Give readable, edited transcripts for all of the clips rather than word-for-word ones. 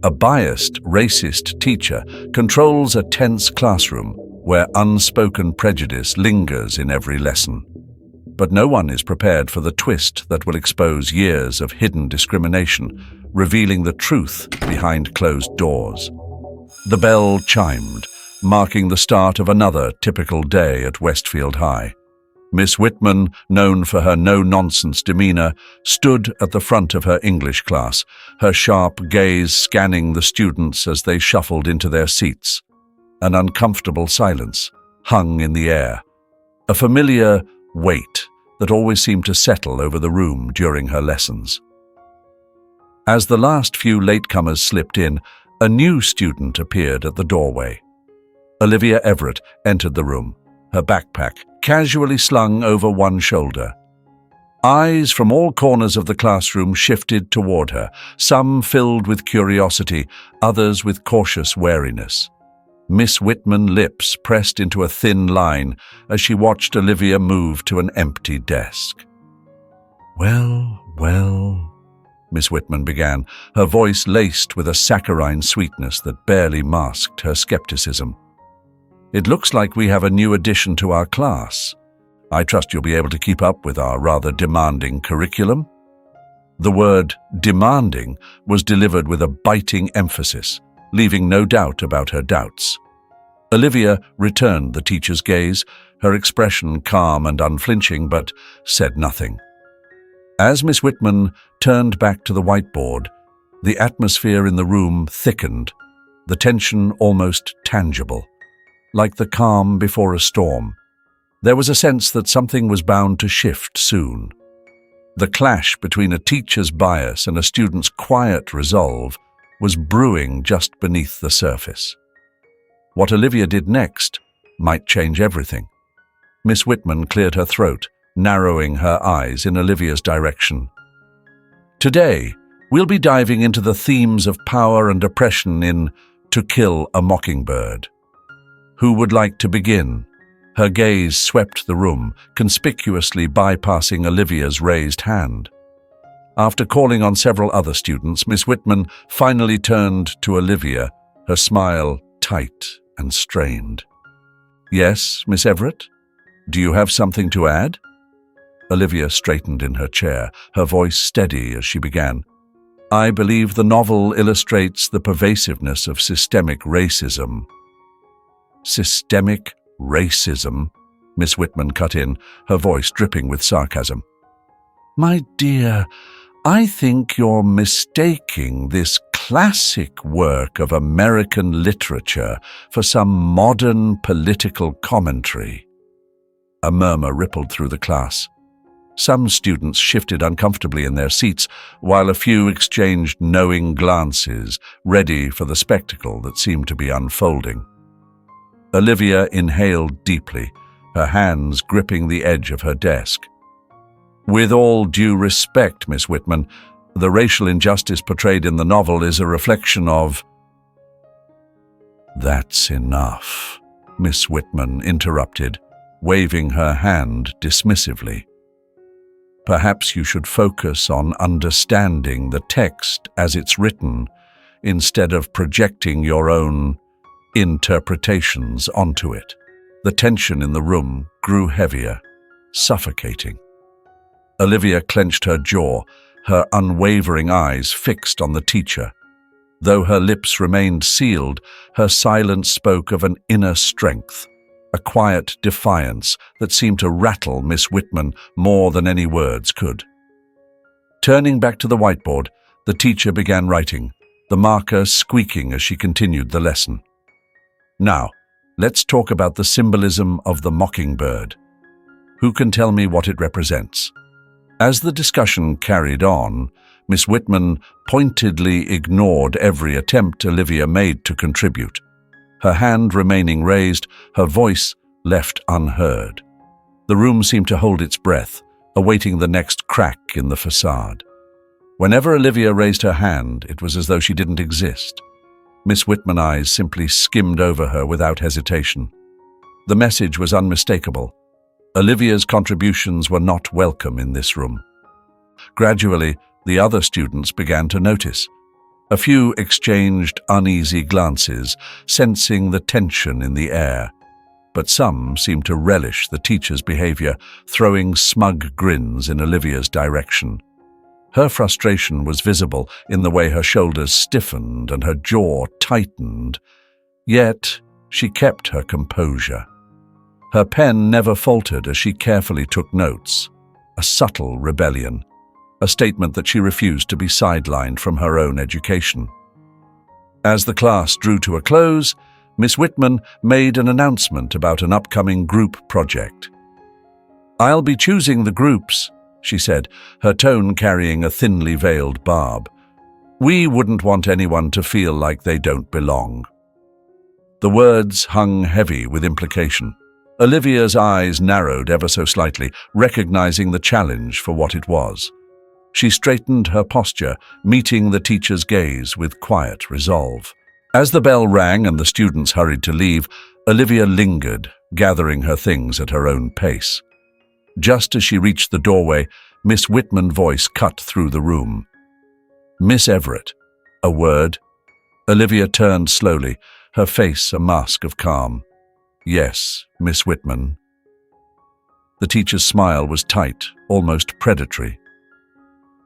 A biased, racist teacher controls a tense classroom where unspoken prejudice lingers in every lesson. But no one is prepared for the twist that will expose years of hidden discrimination, revealing the truth behind closed doors. The bell chimed, marking the start of another typical day at Westfield High. Miss Whitman, known for her no-nonsense demeanor, stood at the front of her English class, her sharp gaze scanning the students as they shuffled into their seats. An uncomfortable silence hung in the air, a familiar weight that always seemed to settle over the room during her lessons. As the last few latecomers slipped in, a new student appeared at the doorway. Olivia Everett entered the room, her backpack casually slung over one shoulder. Eyes from all corners of the classroom shifted toward her, some filled with curiosity, others with cautious wariness. Miss Whitman's lips pressed into a thin line as she watched Olivia move to an empty desk. Well, Miss Whitman began, her voice laced with a saccharine sweetness that barely masked her skepticism. It looks like we have a new addition to our class. I trust you'll be able to keep up with our rather demanding curriculum. The word demanding was delivered with a biting emphasis, leaving no doubt about her doubts. Olivia returned the teacher's gaze, her expression calm and unflinching, but said nothing. As Miss Whitman turned back to the whiteboard, the atmosphere in the room thickened, the tension almost tangible. Like the calm before a storm, there was a sense that something was bound to shift soon. The clash between a teacher's bias and a student's quiet resolve was brewing just beneath the surface. What Olivia did next might change everything. Miss Whitman cleared her throat, narrowing her eyes in Olivia's direction. Today, we'll be diving into the themes of power and oppression in To Kill a Mockingbird. Who would like to begin? Her gaze swept the room, conspicuously bypassing Olivia's raised hand. After calling on several other students, Miss Whitman finally turned to Olivia, her smile tight and strained. Yes, Miss Everett? Do you have something to add? Olivia straightened in her chair, her voice steady as she began. I believe the novel illustrates the pervasiveness of systemic racism. Systemic racism, Miss Whitman cut in, her voice dripping with sarcasm. My dear, I think you're mistaking this classic work of American literature for some modern political commentary. A murmur rippled through the class. Some students shifted uncomfortably in their seats, while a few exchanged knowing glances, ready for the spectacle that seemed to be unfolding. Olivia inhaled deeply, her hands gripping the edge of her desk. With all due respect, Miss Whitman, the racial injustice portrayed in the novel is a reflection of— That's enough, Miss Whitman interrupted, waving her hand dismissively. Perhaps you should focus on understanding the text as it's written, instead of projecting your own interpretations onto it. The tension in the room grew heavier, suffocating. Olivia clenched her jaw, her unwavering eyes fixed on the teacher. Though her lips remained sealed, her silence spoke of an inner strength, a quiet defiance that seemed to rattle Miss Whitman more than any words could. Turning back to the whiteboard, the teacher began writing, the marker squeaking as she continued the lesson. Now, let's talk about the symbolism of the mockingbird. Who can tell me what it represents? As the discussion carried on, Miss Whitman pointedly ignored every attempt Olivia made to contribute. Her hand remaining raised, her voice left unheard. The room seemed to hold its breath, awaiting the next crack in the facade. Whenever Olivia raised her hand, it was as though she didn't exist. Miss Whitman's eyes simply skimmed over her without hesitation. The message was unmistakable. Olivia's contributions were not welcome in this room. Gradually, the other students began to notice. A few exchanged uneasy glances, sensing the tension in the air. But some seemed to relish the teacher's behavior, throwing smug grins in Olivia's direction. Her frustration was visible in the way her shoulders stiffened and her jaw tightened. Yet she kept her composure. Her pen never faltered as she carefully took notes. A subtle rebellion, a statement that she refused to be sidelined from her own education. As the class drew to a close, Miss Whitman made an announcement about an upcoming group project. "I'll be choosing the groups," she said, her tone carrying a thinly veiled barb. "We wouldn't want anyone to feel like they don't belong." The words hung heavy with implication. Olivia's eyes narrowed ever so slightly, recognizing the challenge for what it was. She straightened her posture, meeting the teacher's gaze with quiet resolve. As the bell rang and the students hurried to leave, Olivia lingered, gathering her things at her own pace. Just as she reached the doorway, Miss Whitman's voice cut through the room. "Miss Everett." A word. Olivia turned slowly, her face a mask of calm. "Yes, Miss Whitman." The teacher's smile was tight, almost predatory.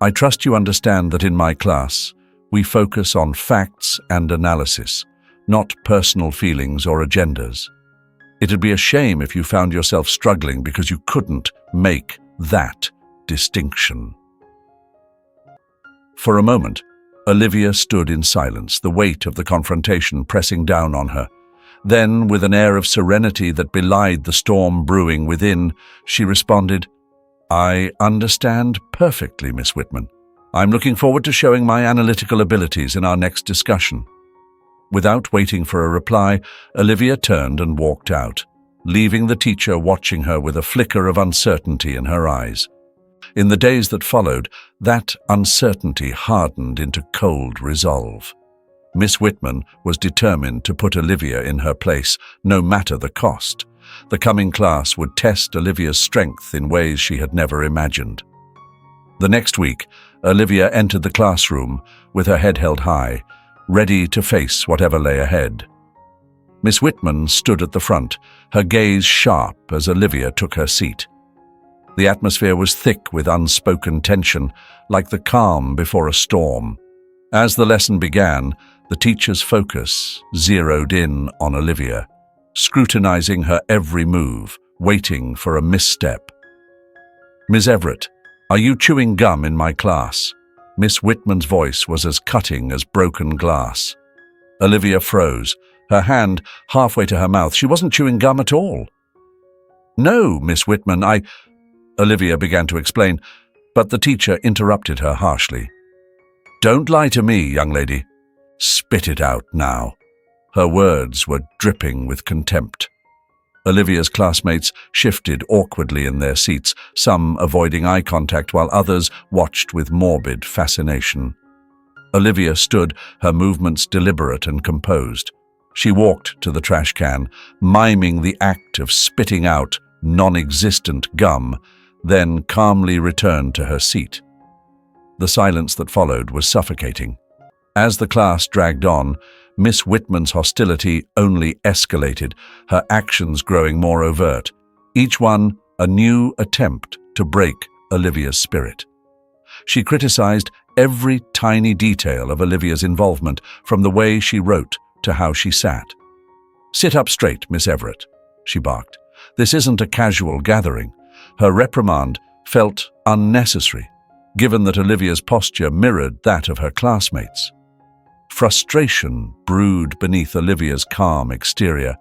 "I trust you understand that in my class, we focus on facts and analysis, not personal feelings or agendas. It'd be a shame if you found yourself struggling because you couldn't make that distinction." For a moment, Olivia stood in silence, the weight of the confrontation pressing down on her. Then, with an air of serenity that belied the storm brewing within, she responded, "I understand perfectly, Miss Whitman. I'm looking forward to showing my analytical abilities in our next discussion." Without waiting for a reply, Olivia turned and walked out, leaving the teacher watching her with a flicker of uncertainty in her eyes. In the days that followed, that uncertainty hardened into cold resolve. Miss Whitman was determined to put Olivia in her place, no matter the cost. The coming class would test Olivia's strength in ways she had never imagined. The next week, Olivia entered the classroom with her head held high, ready to face whatever lay ahead. Miss Whitman stood at the front, her gaze sharp as Olivia took her seat. The atmosphere was thick with unspoken tension, like the calm before a storm. As the lesson began, the teacher's focus zeroed in on Olivia, scrutinizing her every move, waiting for a misstep. "Miss Everett, are you chewing gum in my class?" Miss Whitman's voice was as cutting as broken glass. Olivia froze, her hand halfway to her mouth. She wasn't chewing gum at all. "No, Miss Whitman, Olivia began to explain, but the teacher interrupted her harshly. "Don't lie to me, young lady. Spit it out now." Her words were dripping with contempt. Olivia's classmates shifted awkwardly in their seats, some avoiding eye contact while others watched with morbid fascination. Olivia stood, her movements deliberate and composed. She walked to the trash can, miming the act of spitting out non-existent gum, then calmly returned to her seat. The silence that followed was suffocating. As the class dragged on, Miss Whitman's hostility only escalated, her actions growing more overt, each one a new attempt to break Olivia's spirit. She criticized every tiny detail of Olivia's involvement, from the way she wrote to how she sat. "Sit up straight, Miss Everett," she barked. "This isn't a casual gathering." Her reprimand felt unnecessary, given that Olivia's posture mirrored that of her classmates. Frustration brewed beneath Olivia's calm exterior,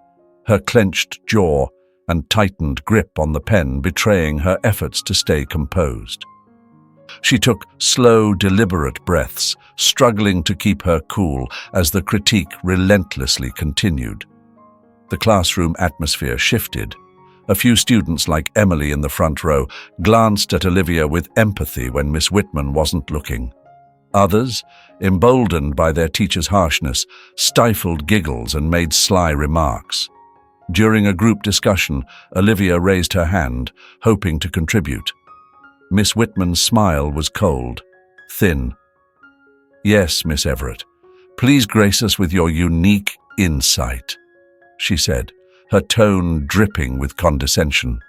her clenched jaw and tightened grip on the pen betraying her efforts to stay composed. She took slow, deliberate breaths, struggling to keep her cool as the critique relentlessly continued. The classroom atmosphere shifted. A few students, like Emily in the front row, glanced at Olivia with empathy when Miss Whitman wasn't looking. Others, emboldened by their teacher's harshness, stifled giggles and made sly remarks. During a group discussion, Olivia raised her hand, hoping to contribute. Miss Whitman's smile was cold, thin. "Yes, Miss Everett, Please grace us with your unique insight, she said, her tone dripping with condescension.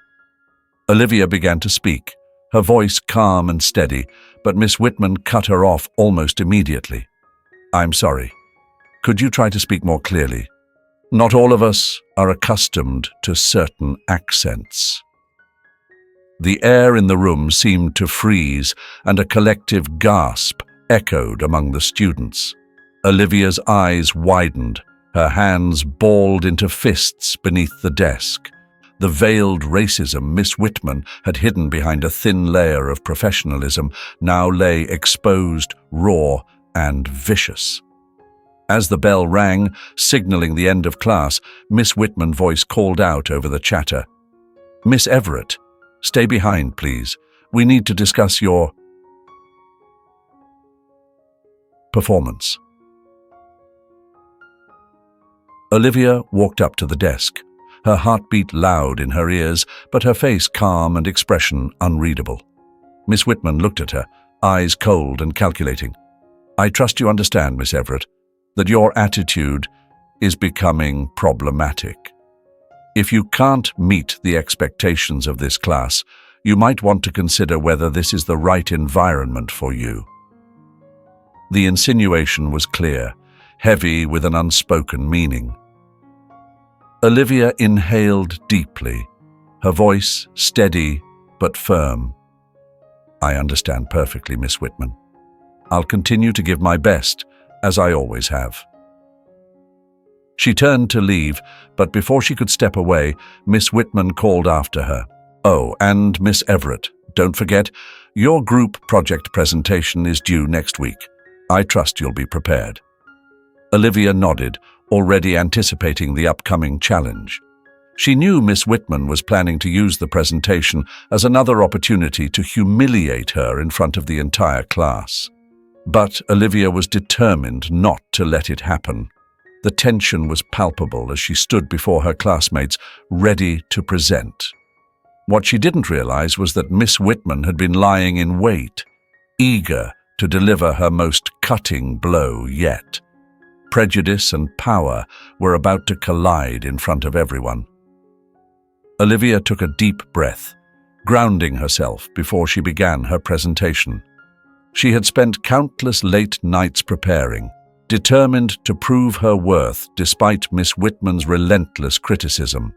Olivia began to speak, her voice calm and steady, but Miss Whitman cut her off almost immediately. I'm sorry. Could you try to speak more clearly? Not all of us are accustomed to certain accents. The air in the room seemed to freeze, and a collective gasp echoed among the students. Olivia's eyes widened, her hands balled into fists beneath the desk. The veiled racism Miss Whitman had hidden behind a thin layer of professionalism now lay exposed, raw, and vicious. As the bell rang, signaling the end of class, Miss Whitman's voice called out over the chatter. Miss Everett, stay behind, please. We need to discuss your performance. Olivia walked up to the desk, her heartbeat loud in her ears, but her face calm and expression unreadable. Miss Whitman looked at her, eyes cold and calculating. I trust you understand, Miss Everett, that your attitude is becoming problematic. If you can't meet the expectations of this class, you might want to consider whether this is the right environment for you. The insinuation was clear, heavy with an unspoken meaning. Olivia inhaled deeply, her voice steady but firm. I understand perfectly, Miss Whitman. I'll continue to give my best, as I always have. She turned to leave, but before she could step away, Miss Whitman called after her. Oh, and Miss Everett, don't forget, your group project presentation is due next week. I trust you'll be prepared. Olivia nodded, already anticipating the upcoming challenge. She knew Miss Whitman was planning to use the presentation as another opportunity to humiliate her in front of the entire class. But Olivia was determined not to let it happen. The tension was palpable as she stood before her classmates, ready to present. What she didn't realize was that Miss Whitman had been lying in wait, eager to deliver her most cutting blow yet. Prejudice and power were about to collide in front of everyone. Olivia took a deep breath, grounding herself before she began her presentation. She had spent countless late nights preparing, determined to prove her worth despite Miss Whitman's relentless criticism.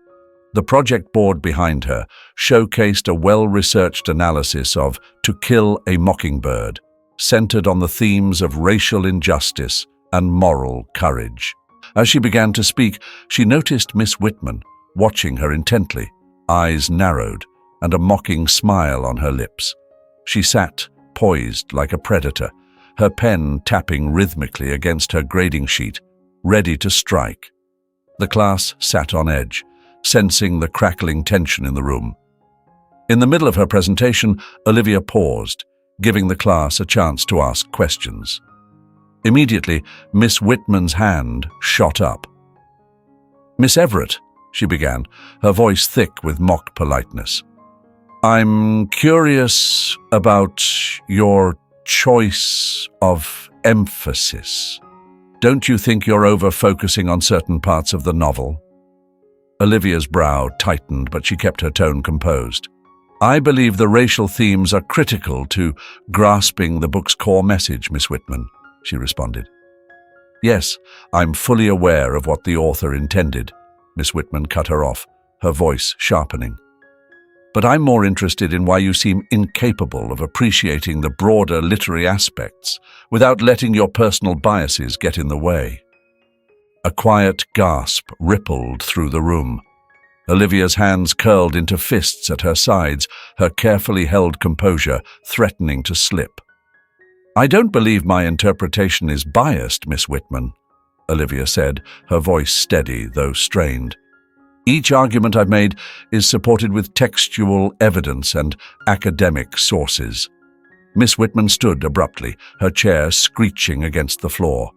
The project board behind her showcased a well-researched analysis of To Kill a Mockingbird, centered on the themes of racial injustice and moral courage. As she began to speak, she noticed Miss Whitman watching her intently, eyes narrowed and a mocking smile on her lips. She sat poised like a predator, her pen tapping rhythmically against her grading sheet, ready to strike. The class sat on edge, sensing the crackling tension in the room. In the middle of her presentation, Olivia paused, giving the class a chance to ask questions. Immediately, Miss Whitman's hand shot up. Miss Everett, she began, her voice thick with mock politeness. I'm curious about your choice of emphasis. Don't you think you're over-focusing on certain parts of the novel? Olivia's brow tightened, but she kept her tone composed. I believe the racial themes are critical to grasping the book's core message, Miss Whitman, she responded. Yes, I'm fully aware of what the author intended, Miss Whitman cut her off, her voice sharpening. But I'm more interested in why you seem incapable of appreciating the broader literary aspects without letting your personal biases get in the way. A quiet gasp rippled through the room. Olivia's hands curled into fists at her sides, her carefully held composure threatening to slip. I don't believe my interpretation is biased, Miss Whitman, Olivia said, her voice steady though strained. Each argument I've made is supported with textual evidence and academic sources. Miss Whitman stood abruptly, her chair screeching against the floor.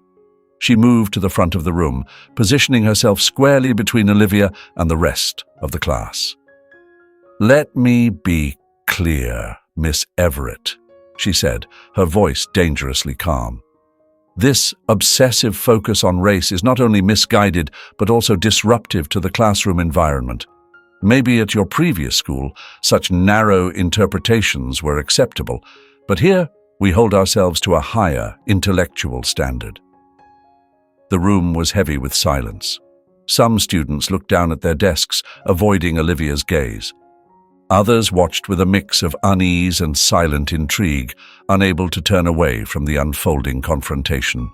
She moved to the front of the room, positioning herself squarely between Olivia and the rest of the class. Let me be clear, Miss Everett, she said, her voice dangerously calm. This obsessive focus on race is not only misguided, but also disruptive to the classroom environment. Maybe at your previous school, such narrow interpretations were acceptable, but here we hold ourselves to a higher intellectual standard. The room was heavy with silence. Some students looked down at their desks, avoiding Olivia's gaze. Others watched with a mix of unease and silent intrigue, unable to turn away from the unfolding confrontation.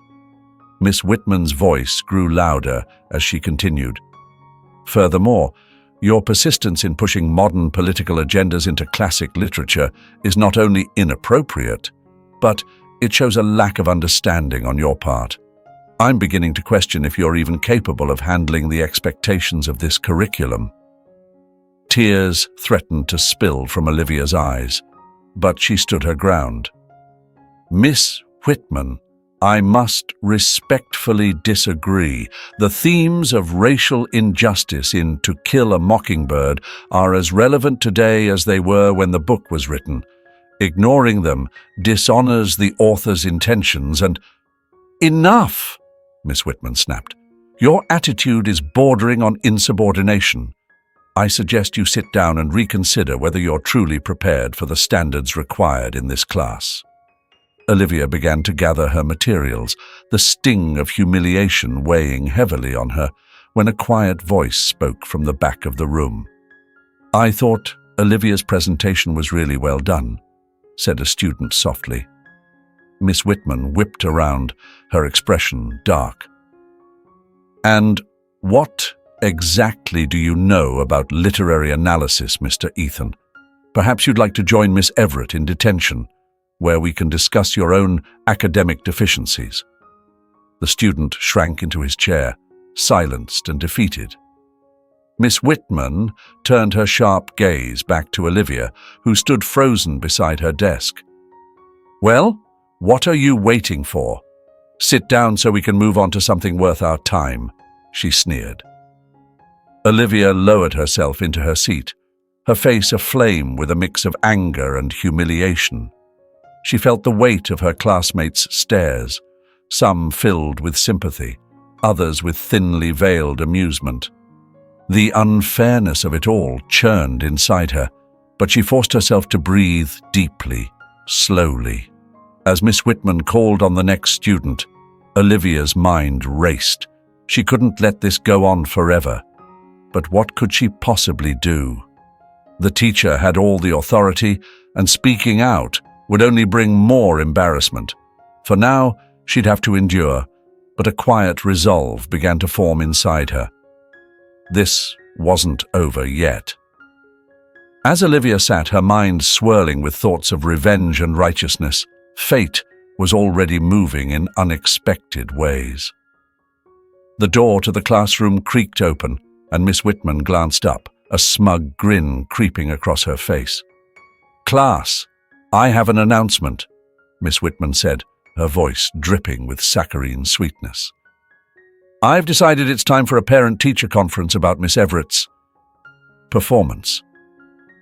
Miss Whitman's voice grew louder as she continued. Furthermore, your persistence in pushing modern political agendas into classic literature is not only inappropriate, but it shows a lack of understanding on your part. I'm beginning to question if you're even capable of handling the expectations of this curriculum. Tears threatened to spill from Olivia's eyes, but she stood her ground. Miss Whitman, I must respectfully disagree. The themes of racial injustice in To Kill a Mockingbird are as relevant today as they were when the book was written. Ignoring them dishonors the author's intentions and— Enough! Miss Whitman snapped. Your attitude is bordering on insubordination. I suggest you sit down and reconsider whether you're truly prepared for the standards required in this class. Olivia began to gather her materials, the sting of humiliation weighing heavily on her, when a quiet voice spoke from the back of the room. I thought Olivia's presentation was really well done, said a student softly. Miss Whitman whipped around, her expression dark. And what exactly do you know about literary analysis, Mr. Ethan? Perhaps you'd like to join Miss Everett in detention, where we can discuss your own academic deficiencies. The student shrank into his chair, silenced and defeated. Miss Whitman turned her sharp gaze back to Olivia, who stood frozen beside her desk. Well, what are you waiting for? Sit down so we can move on to something worth our time, she sneered. Olivia lowered herself into her seat, her face aflame with a mix of anger and humiliation. She felt the weight of her classmates' stares, some filled with sympathy, others with thinly veiled amusement. The unfairness of it all churned inside her, but she forced herself to breathe deeply, slowly. As Miss Whitman called on the next student, Olivia's mind raced. She couldn't let this go on forever. But what could she possibly do? The teacher had all the authority, and speaking out would only bring more embarrassment. For now, she'd have to endure, but a quiet resolve began to form inside her. This wasn't over yet. As Olivia sat, her mind swirling with thoughts of revenge and righteousness, fate was already moving in unexpected ways. The door to the classroom creaked open, and Miss Whitman glanced up, a smug grin creeping across her face. Class, I have an announcement, Miss Whitman said, her voice dripping with saccharine sweetness. I've decided it's time for a parent-teacher conference about Miss Everett's performance.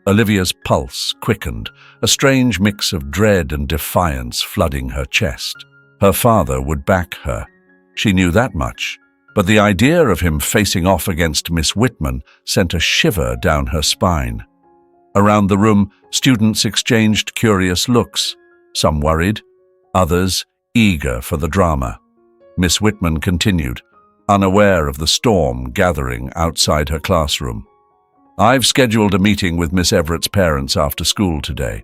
Olivia's pulse quickened, a strange mix of dread and defiance flooding her chest. Her father would back her. She knew that much, but the idea of him facing off against Miss Whitman sent a shiver down her spine. Around the room, students exchanged curious looks, some worried, others eager for the drama. Miss Whitman continued, unaware of the storm gathering outside her classroom. I've scheduled a meeting with Miss Everett's parents after school today.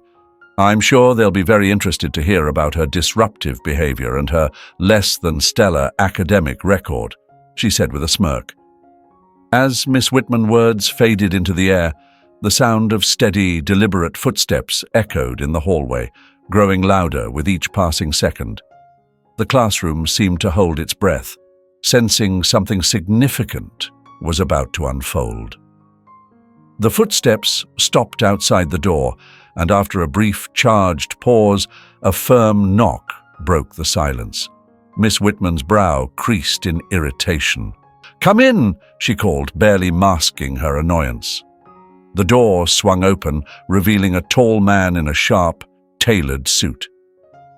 I'm sure they'll be very interested to hear about her disruptive behavior and her less-than-stellar academic record, she said with a smirk. As Miss Whitman's words faded into the air, the sound of steady, deliberate footsteps echoed in the hallway, growing louder with each passing second. The classroom seemed to hold its breath, sensing something significant was about to unfold. The footsteps stopped outside the door, and after a brief, charged pause, a firm knock broke the silence. Miss Whitman's brow creased in irritation. "Come in," she called, barely masking her annoyance. The door swung open, revealing a tall man in a sharp, tailored suit.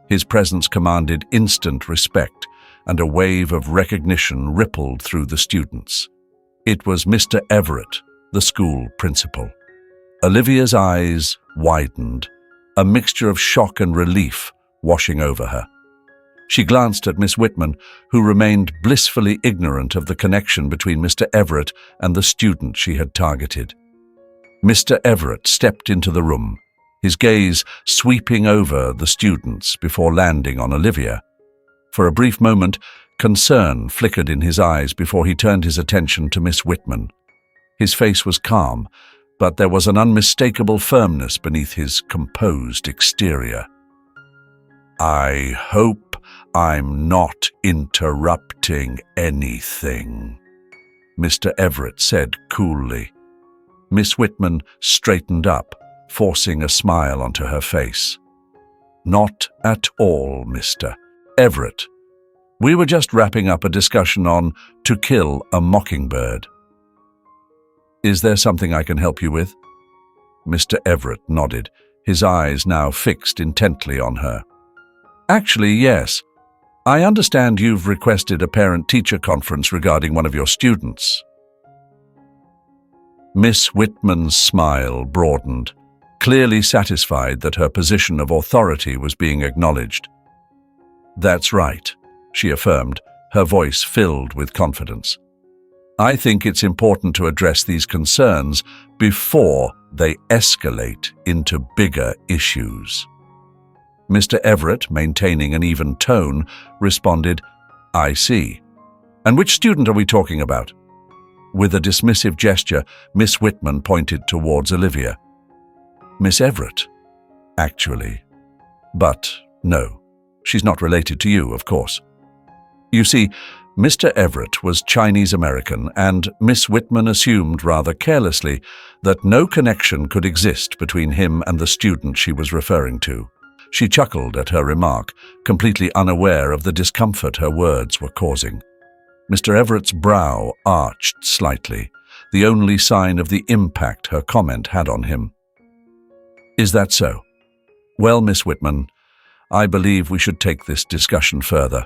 His presence commanded instant respect, and a wave of recognition rippled through the students. It was Mr. Everett, the school principal. Olivia's eyes widened, a mixture of shock and relief washing over her. She glanced at Miss Whitman, who remained blissfully ignorant of the connection between Mr. Everett and the student she had targeted. Mr. Everett stepped into the room, his gaze sweeping over the students before landing on Olivia. For a brief moment, concern flickered in his eyes before he turned his attention to Miss Whitman. His face was calm, but there was an unmistakable firmness beneath his composed exterior. "I hope I'm not interrupting anything," Mr. Everett said coolly. Miss Whitman straightened up, forcing a smile onto her face. "Not at all, Mr. Everett. We were just wrapping up a discussion on To Kill a Mockingbird." "Is there something I can help you with?" Mr. Everett nodded, his eyes now fixed intently on her. "Actually, yes. I understand you've requested a parent-teacher conference regarding one of your students." Miss Whitman's smile broadened, clearly satisfied that her position of authority was being acknowledged. "That's right," she affirmed, her voice filled with confidence. "I think it's important to address these concerns before they escalate into bigger issues." Mr. Everett, maintaining an even tone, responded, "I see. And which student are we talking about?" With a dismissive gesture, Miss Whitman pointed towards Olivia. "Miss Everett, actually. But no, she's not related to you, of course. You see, Mr. Everett was Chinese-American, and Miss Whitman assumed rather carelessly that no connection could exist between him and the student she was referring to. She chuckled at her remark, completely unaware of the discomfort her words were causing. Mr. Everett's brow arched slightly, the only sign of the impact her comment had on him. "Is that so? Well, Miss Whitman, I believe we should take this discussion further.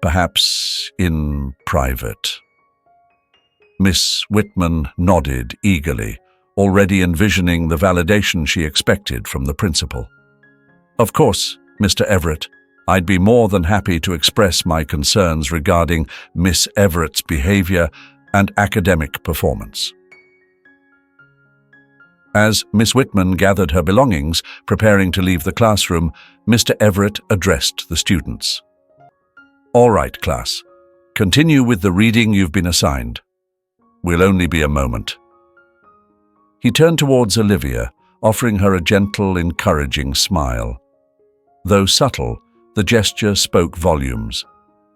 Perhaps in private." Miss Whitman nodded eagerly, already envisioning the validation she expected from the principal. "Of course, Mr. Everett, I'd be more than happy to express my concerns regarding Miss Everett's behavior and academic performance." As Miss Whitman gathered her belongings, preparing to leave the classroom, Mr. Everett addressed the students. "All right, class. Continue with the reading you've been assigned. We'll only be a moment." He turned towards Olivia, offering her a gentle, encouraging smile. Though subtle, the gesture spoke volumes.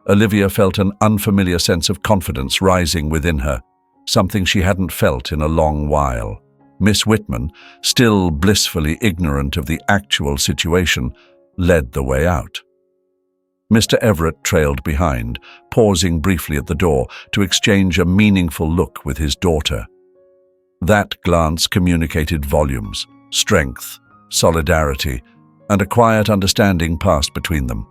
Olivia felt an unfamiliar sense of confidence rising within her, something she hadn't felt in a long while. Miss Whitman, still blissfully ignorant of the actual situation, led the way out. Mr. Everett trailed behind, pausing briefly at the door to exchange a meaningful look with his daughter. That glance communicated volumes, strength, solidarity, and a quiet understanding passed between them.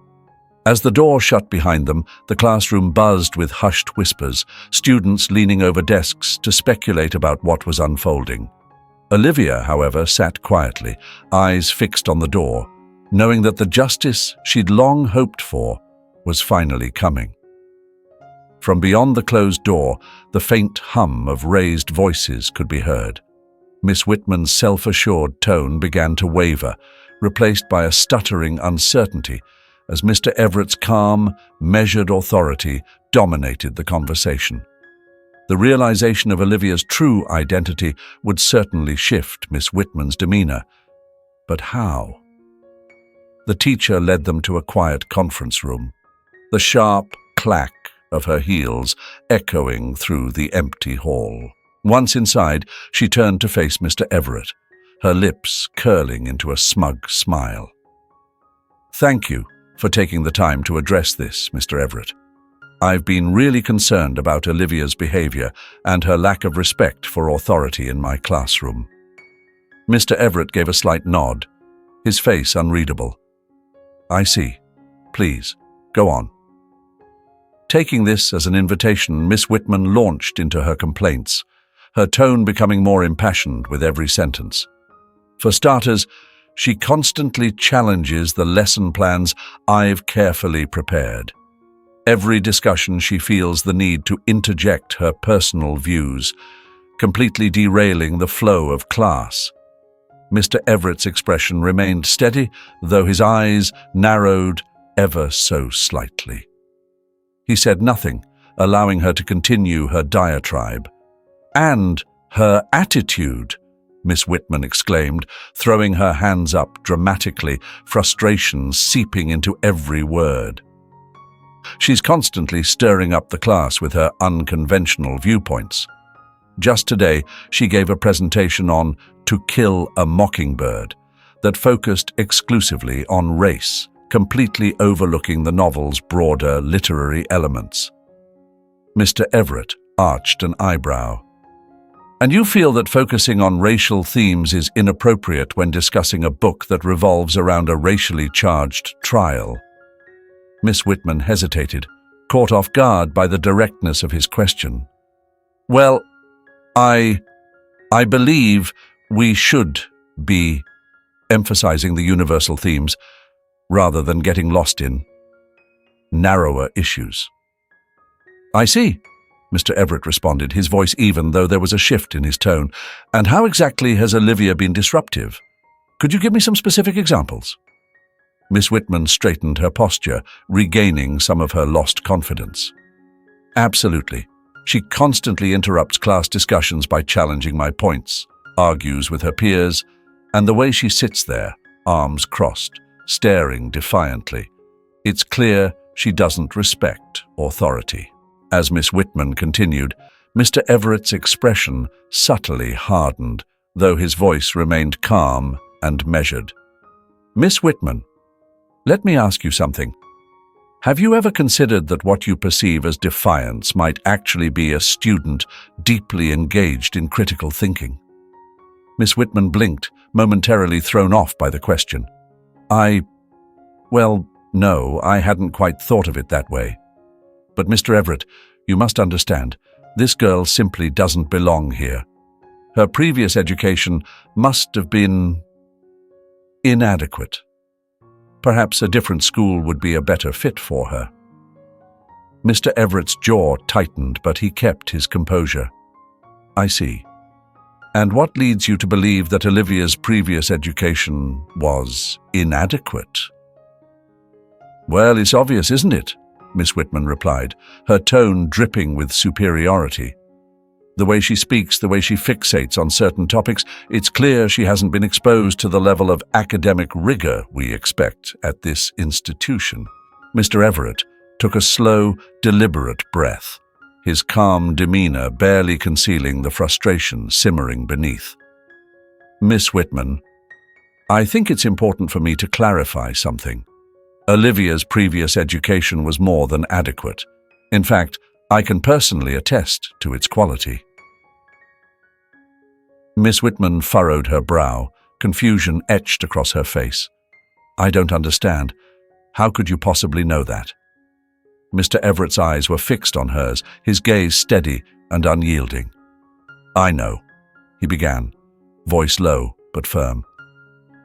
As the door shut behind them, the classroom buzzed with hushed whispers, students leaning over desks to speculate about what was unfolding. Olivia, however, sat quietly, eyes fixed on the door, knowing that the justice she'd long hoped for was finally coming. From beyond the closed door, the faint hum of raised voices could be heard. Miss Whitman's self-assured tone began to waver, replaced by a stuttering uncertainty, as Mr. Everett's calm, measured authority dominated the conversation. The realization of Olivia's true identity would certainly shift Miss Whitman's demeanor. But how? The teacher led them to a quiet conference room, the sharp clack of her heels echoing through the empty hall. Once inside, she turned to face Mr. Everett, her lips curling into a smug smile. "Thank you for taking the time to address this, Mr. Everett. I've been really concerned about Olivia's behavior and her lack of respect for authority in my classroom." Mr. Everett gave a slight nod, his face unreadable. "I see. Please, go on." Taking this as an invitation, Miss Whitman launched into her complaints, her tone becoming more impassioned with every sentence. For starters, she constantly challenges the lesson plans I've carefully prepared. Every discussion she feels the need to interject her personal views, completely derailing the flow of class. Mr. Everett's expression remained steady, though his eyes narrowed ever so slightly. He said nothing, allowing her to continue her diatribe. "And her attitude," Miss Whitman exclaimed, throwing her hands up dramatically, frustration seeping into every word. "She's constantly stirring up the class with her unconventional viewpoints. Just today, she gave a presentation on To Kill a Mockingbird that focused exclusively on race, completely overlooking the novel's broader literary elements." Mr. Everett arched an eyebrow. "And you feel that focusing on racial themes is inappropriate when discussing a book that revolves around a racially charged trial?" Miss Whitman hesitated, caught off guard by the directness of his question. "Well, I believe we should be emphasizing the universal themes rather than getting lost in narrower issues." "I see," Mr. Everett responded, his voice even, though there was a shift in his tone. "And how exactly has Olivia been disruptive? Could you give me some specific examples?" Miss Whitman straightened her posture, regaining some of her lost confidence. "Absolutely. She constantly interrupts class discussions by challenging my points, argues with her peers, and the way she sits there, arms crossed, staring defiantly. It's clear she doesn't respect authority." As Miss Whitman continued, Mr. Everett's expression subtly hardened, though his voice remained calm and measured. "Miss Whitman, let me ask you something. Have you ever considered that what you perceive as defiance might actually be a student deeply engaged in critical thinking?" Miss Whitman blinked, momentarily thrown off by the question. Well, no, I hadn't quite thought of it that way. But Mr. Everett, you must understand, this girl simply doesn't belong here. Her previous education must have been inadequate. Perhaps a different school would be a better fit for her." Mr. Everett's jaw tightened, but he kept his composure. "I see. And what leads you to believe that Olivia's previous education was inadequate?" "Well, it's obvious, isn't it?" Miss Whitman replied, her tone dripping with superiority. "The way she speaks, the way she fixates on certain topics, it's clear she hasn't been exposed to the level of academic rigor we expect at this institution." Mr. Everett took a slow, deliberate breath, his calm demeanor barely concealing the frustration simmering beneath. "Miss Whitman, I think it's important for me to clarify something. Olivia's previous education was more than adequate. In fact, I can personally attest to its quality." Miss Whitman furrowed her brow, confusion etched across her face. "I don't understand. How could you possibly know that?" Mr. Everett's eyes were fixed on hers, his gaze steady and unyielding. "I know," he began, voice low but firm,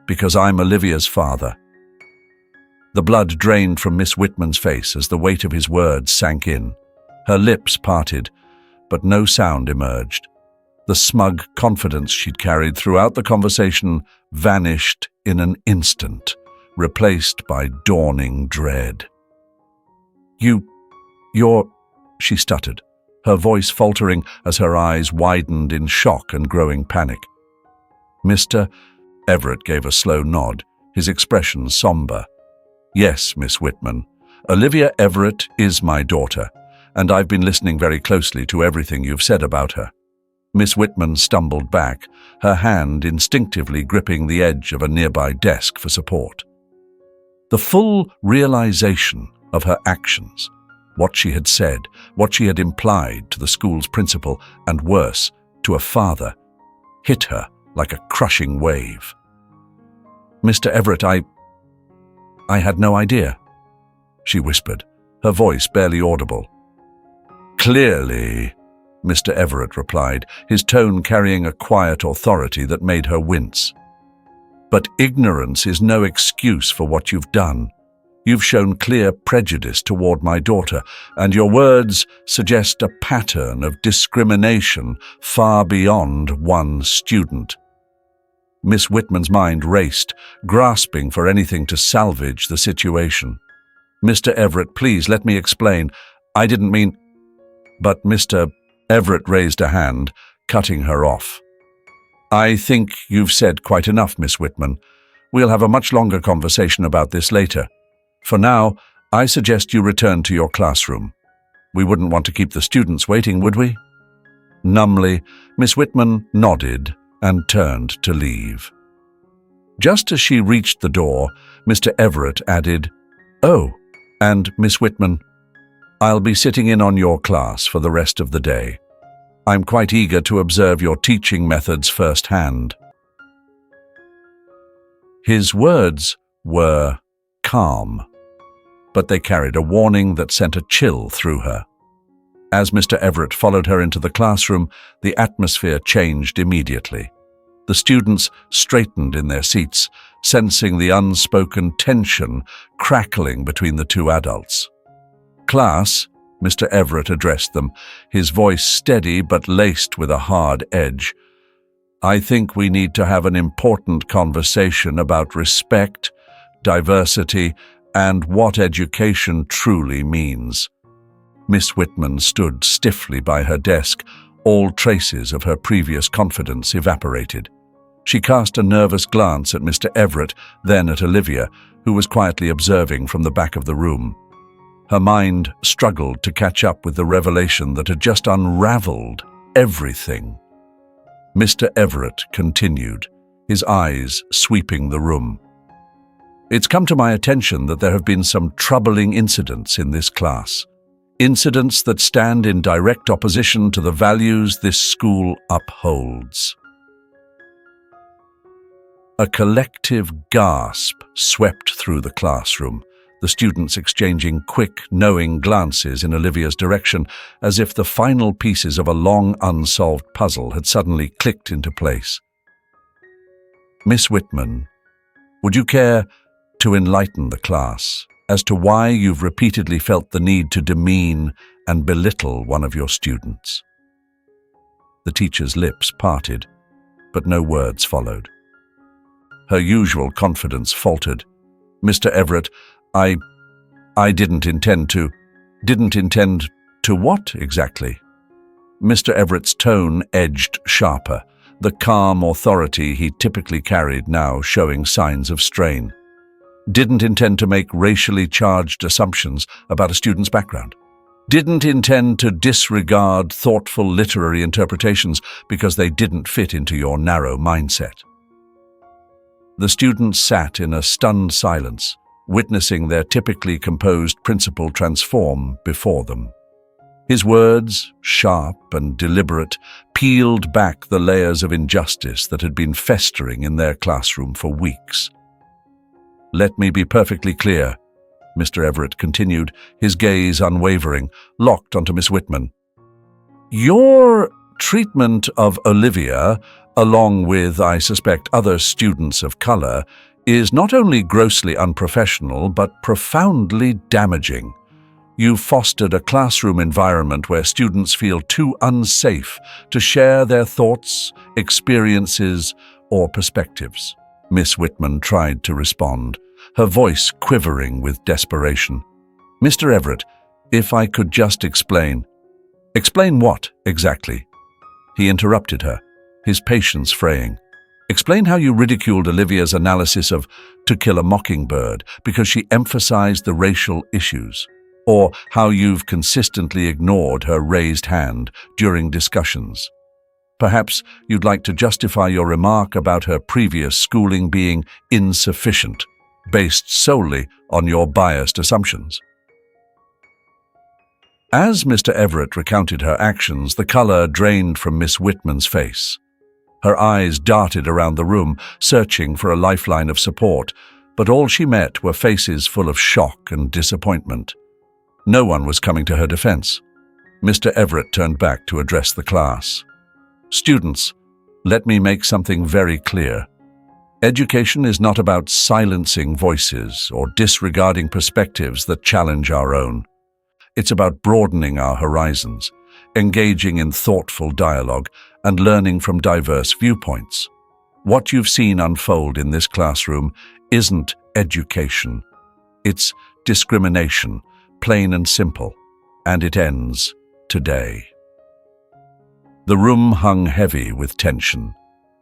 "because I'm Olivia's father." The blood drained from Miss Whitman's face as the weight of his words sank in. Her lips parted, but no sound emerged. The smug confidence she'd carried throughout the conversation vanished in an instant, replaced by dawning dread. You're, she stuttered, her voice faltering as her eyes widened in shock and growing panic. "Mr. Everett gave a slow nod, his expression somber. "Yes, Miss Whitman, Olivia Everett is my daughter, and I've been listening very closely to everything you've said about her." Miss Whitman stumbled back, her hand instinctively gripping the edge of a nearby desk for support. The full realization of her actions, what she had said, what she had implied to the school's principal, and worse, to a father, hit her like a crushing wave. "Mr. Everett, I had no idea," she whispered, her voice barely audible, Clearly, Mr. Everett replied, his tone carrying a quiet authority that made her wince. But ignorance is no excuse for what you've done. You've shown clear prejudice toward my daughter, and your words suggest a pattern of discrimination far beyond one student. Miss Whitman's mind raced, grasping for anything to salvage the situation. Mr. Everett, please let me explain. I didn't mean... But Mr. Everett raised a hand, cutting her off. I think you've said quite enough, Miss Whitman. We'll have a much longer conversation about this later. For now, I suggest you return to your classroom. We wouldn't want to keep the students waiting, would we? Numbly, Miss Whitman nodded and turned to leave. Just as she reached the door, Mr. Everett added, "Oh, and Miss Whitman, I'll be sitting in on your class for the rest of the day. I'm quite eager to observe your teaching methods firsthand." His words were calm, but they carried a warning that sent a chill through her. As Mr. Everett followed her into the classroom, the atmosphere changed immediately. The students straightened in their seats, sensing the unspoken tension crackling between the two adults. "Class," Mr. Everett addressed them, his voice steady but laced with a hard edge. "I think we need to have an important conversation about respect, diversity, and what education truly means." Miss Whitman stood stiffly by her desk, all traces of her previous confidence evaporated. She cast a nervous glance at Mr. Everett, then at Olivia, who was quietly observing from the back of the room. Her mind struggled to catch up with the revelation that had just unraveled everything. Mr. Everett continued, his eyes sweeping the room. "It's come to my attention that there have been some troubling incidents in this class. Incidents that stand in direct opposition to the values this school upholds." A collective gasp swept through the classroom, the students exchanging quick, knowing glances in Olivia's direction, as if the final pieces of a long unsolved puzzle had suddenly clicked into place. "Miss Whitman, would you care to enlighten the class as to why you've repeatedly felt the need to demean and belittle one of your students?" The teacher's lips parted, but no words followed. Her usual confidence faltered. "Mr. Everett, I didn't intend to..." "Didn't intend to what exactly?" Mr. Everett's tone edged sharper, the calm authority he typically carried now showing signs of strain. "Didn't intend to make racially charged assumptions about a student's background. Didn't intend to disregard thoughtful literary interpretations because they didn't fit into your narrow mindset." The students sat in a stunned silence, witnessing their typically composed principal transform before them. His words, sharp and deliberate, peeled back the layers of injustice that had been festering in their classroom for weeks. "Let me be perfectly clear," Mr. Everett continued, his gaze unwavering, locked onto Miss Whitman. "Your treatment of Olivia, along with, I suspect, other students of color, is not only grossly unprofessional but profoundly damaging. You've fostered a classroom environment where students feel too unsafe to share their thoughts, experiences, or perspectives." Miss Whitman tried to respond, her voice quivering with desperation. "Mr. Everett, if I could just explain..." "Explain what, exactly?" He interrupted her, his patience fraying. "Explain how you ridiculed Olivia's analysis of To Kill a Mockingbird because she emphasized the racial issues, or how you've consistently ignored her raised hand during discussions. Perhaps you'd like to justify your remark about her previous schooling being insufficient, based solely on your biased assumptions." As Mr. Everett recounted her actions, the color drained from Miss Whitman's face. Her eyes darted around the room, searching for a lifeline of support, but all she met were faces full of shock and disappointment. No one was coming to her defense. Mr. Everett turned back to address the class. Students, let me make something very clear. Education is not about silencing voices or disregarding perspectives that challenge our own. It's about broadening our horizons, engaging in thoughtful dialogue, and learning from diverse viewpoints. What you've seen unfold in this classroom isn't education. It's discrimination, plain and simple, and it ends today. The room hung heavy with tension.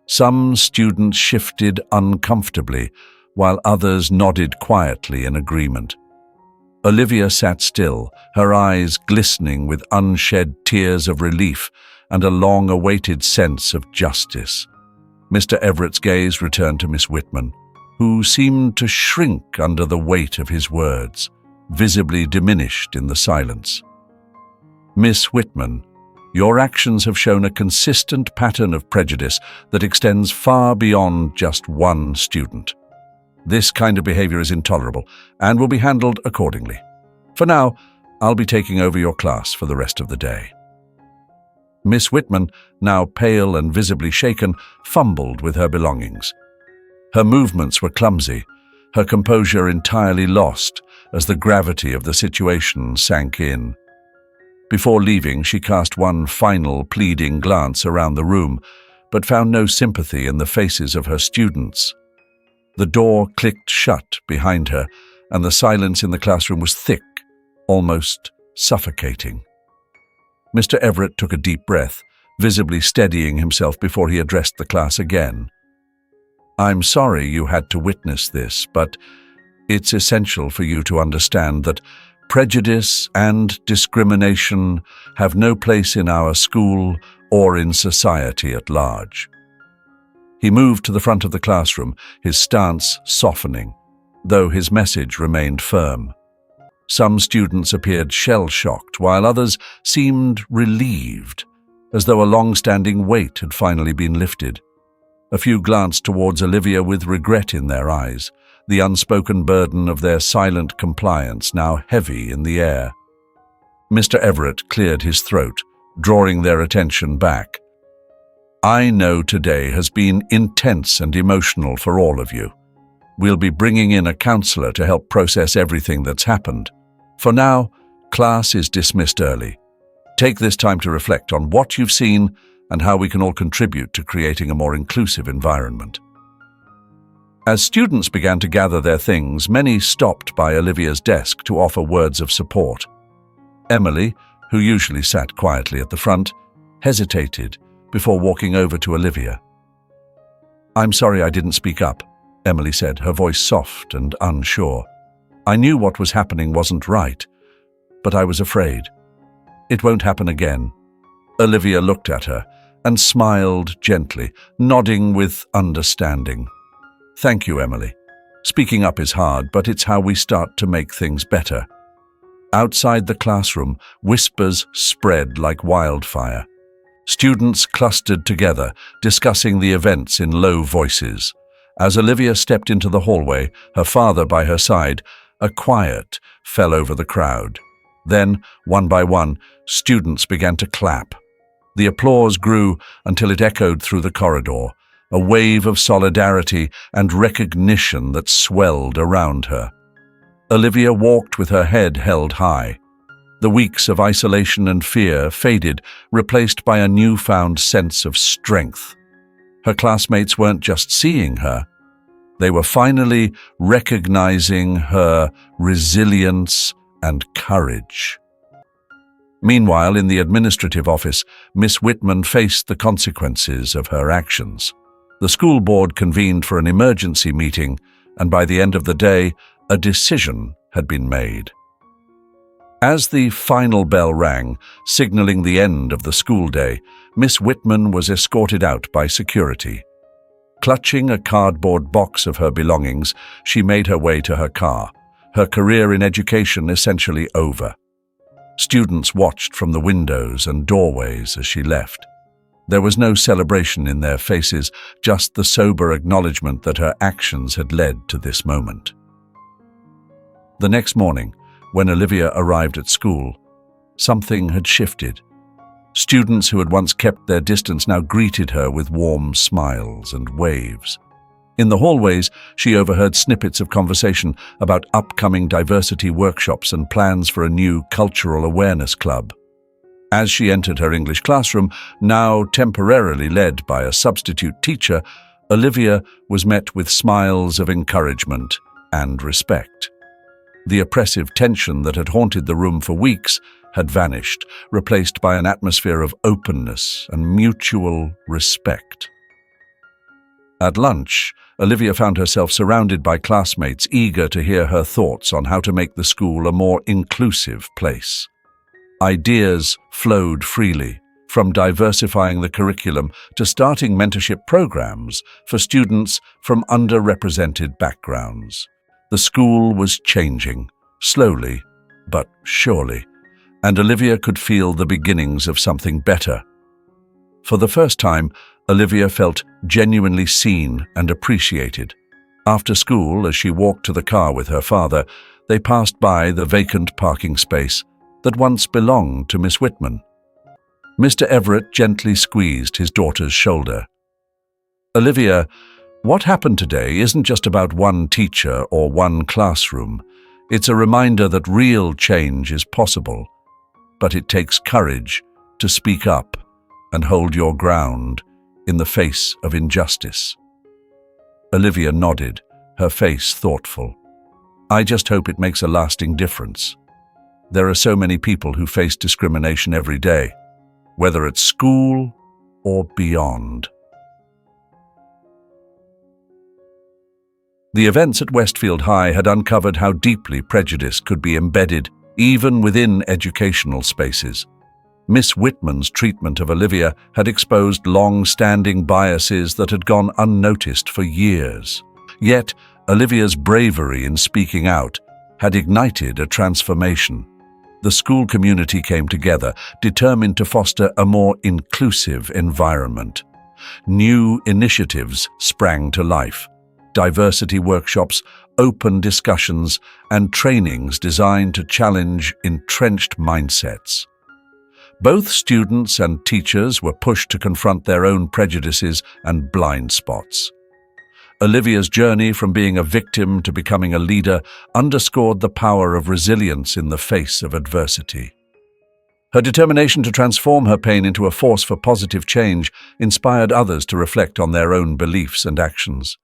Some students shifted uncomfortably, while others nodded quietly in agreement. Olivia sat still, her eyes glistening with unshed tears of relief and a long-awaited sense of justice. Mr. Everett's gaze returned to Miss Whitman, who seemed to shrink under the weight of his words, visibly diminished in the silence. Miss Whitman, your actions have shown a consistent pattern of prejudice that extends far beyond just one student. This kind of behavior is intolerable and will be handled accordingly. For now, I'll be taking over your class for the rest of the day. Miss Whitman, now pale and visibly shaken, fumbled with her belongings. Her movements were clumsy, her composure entirely lost as the gravity of the situation sank in. Before leaving, she cast one final pleading glance around the room, but found no sympathy in the faces of her students. The door clicked shut behind her, and the silence in the classroom was thick, almost suffocating. Mr. Everett took a deep breath, visibly steadying himself before he addressed the class again. I'm sorry you had to witness this, but it's essential for you to understand that prejudice and discrimination have no place in our school or in society at large. He moved to the front of the classroom, his stance softening, though his message remained firm. Some students appeared shell-shocked, while others seemed relieved, as though a long-standing weight had finally been lifted. A few glanced towards Olivia with regret in their eyes, the unspoken burden of their silent compliance now heavy in the air. Mr. Everett cleared his throat, drawing their attention back. I know today has been intense and emotional for all of you. We'll be bringing in a counselor to help process everything that's happened. For now, class is dismissed early. Take this time to reflect on what you've seen and how we can all contribute to creating a more inclusive environment. As students began to gather their things, many stopped by Olivia's desk to offer words of support. Emily, who usually sat quietly at the front, hesitated before walking over to Olivia. I'm sorry I didn't speak up, Emily said, her voice soft and unsure. I knew what was happening wasn't right, but I was afraid. It won't happen again. Olivia looked at her and smiled gently, nodding with understanding. Thank you, Emily. Speaking up is hard, but it's how we start to make things better. Outside the classroom, whispers spread like wildfire. Students clustered together, discussing the events in low voices. As Olivia stepped into the hallway, her father by her side, a quiet fell over the crowd. Then, one by one, students began to clap. The applause grew until it echoed through the corridor, a wave of solidarity and recognition that swelled around her. Olivia walked with her head held high. The weeks of isolation and fear faded, replaced by a newfound sense of strength. Her classmates weren't just seeing her. They were finally recognizing her resilience and courage. Meanwhile, in the administrative office, Miss Whitman faced the consequences of her actions. The school board convened for an emergency meeting, and by the end of the day, a decision had been made. As the final bell rang, signaling the end of the school day, Miss Whitman was escorted out by security. Clutching a cardboard box of her belongings, she made her way to her car, her career in education essentially over. Students watched from the windows and doorways as she left. There was no celebration in their faces, just the sober acknowledgement that her actions had led to this moment. The next morning, when Olivia arrived at school, Something had shifted. Students who had once kept their distance now greeted her with warm smiles and waves. In the hallways, she overheard snippets of conversation about upcoming diversity workshops and plans for a new cultural awareness club. As she entered her English classroom, now temporarily led by a substitute teacher, Olivia was met with smiles of encouragement and respect. The oppressive tension that had haunted the room for weeks had vanished, replaced by an atmosphere of openness and mutual respect. At lunch, Olivia found herself surrounded by classmates eager to hear her thoughts on how to make the school a more inclusive place. Ideas flowed freely, from diversifying the curriculum to starting mentorship programs for students from underrepresented backgrounds. The school was changing, slowly but surely, and Olivia could feel the beginnings of something better. For the first time, Olivia felt genuinely seen and appreciated. After school, as she walked to the car with her father, they passed by the vacant parking space that once belonged to Miss Whitman. Mr. Everett gently squeezed his daughter's shoulder. "Olivia, what happened today isn't just about one teacher or one classroom. It's a reminder that real change is possible, but it takes courage to speak up and hold your ground in the face of injustice." Olivia nodded, her face thoughtful. "I just hope it makes a lasting difference. There are so many people who face discrimination every day, whether at school or beyond." The events at Westfield High had uncovered how deeply prejudice could be embedded even within educational spaces. Miss Whitman's treatment of Olivia had exposed long-standing biases that had gone unnoticed for years. Yet, Olivia's bravery in speaking out had ignited a transformation. The school community came together, determined to foster a more inclusive environment. New initiatives sprang to life: diversity workshops, open discussions, and trainings designed to challenge entrenched mindsets. Both students and teachers were pushed to confront their own prejudices and blind spots. Olivia's journey from being a victim to becoming a leader underscored the power of resilience in the face of adversity. Her determination to transform her pain into a force for positive change inspired others to reflect on their own beliefs and actions.